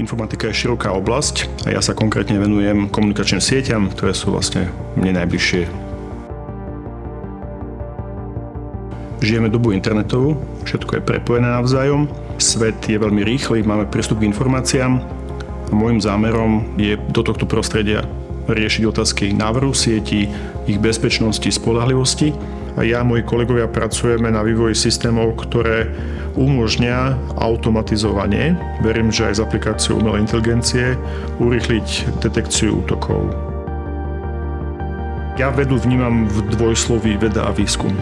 Informatika je široká oblasť a ja sa konkrétne venujem komunikačným sieťam, ktoré sú vlastne mne najbližšie. Žijeme dobu internetovú, všetko je prepojené navzájom, svet je veľmi rýchly, máme prístup k informáciám a môjim zámerom je do tohto prostredia riešiť otázky návrhu sietí, ich bezpečnosti, spoľahlivosti. A ja a moji kolegovia pracujeme na vývoji systémov, ktoré umožnia automatizovanie, verím, že aj s aplikáciou umelej inteligencie, urýchliť detekciu útokov. Ja vedu vnímam v dvojsloví veda a výskum.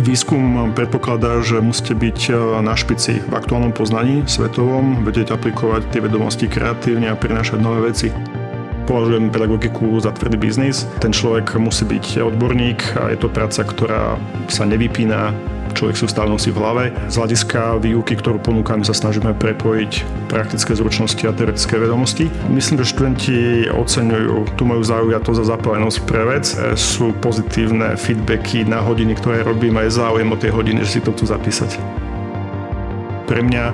Výskum predpokladá, že musíte byť na špici v aktuálnom poznaní svetovom, vedieť aplikovať tie vedomosti kreatívne a prinášať nové veci. Považujem pedagogiku za tvrdý biznis. Ten človek musí byť odborník a je to práca, ktorá sa nevypína. Človek si stále nosí v hlave. Z hľadiska výuky, ktorú ponúkame, sa snažíme prepojiť praktické zručnosti a teoretické vedomosti. Myslím, že študenti oceňujú, tu majú zaujatosť a zapálenosť pre vec. Sú pozitívne feedbacky na hodiny, ktoré robím, a je záujem o tie hodiny, že si to chcú zapísať. Pre mňa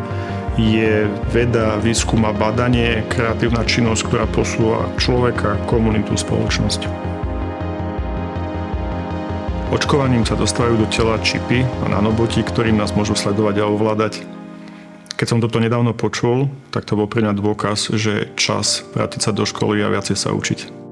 je veda, výskum a badanie kreatívna činnosť, ktorá posúva človeka, komunitu, spoločnosť. Očkovaním sa dostávajú do tela čipy a nanoboty, ktorým nás môžu sledovať a ovládať. Keď som toto nedávno počul, tak to bol pre mňa dôkaz, že čas vrátiť sa do školy a viacej sa učiť.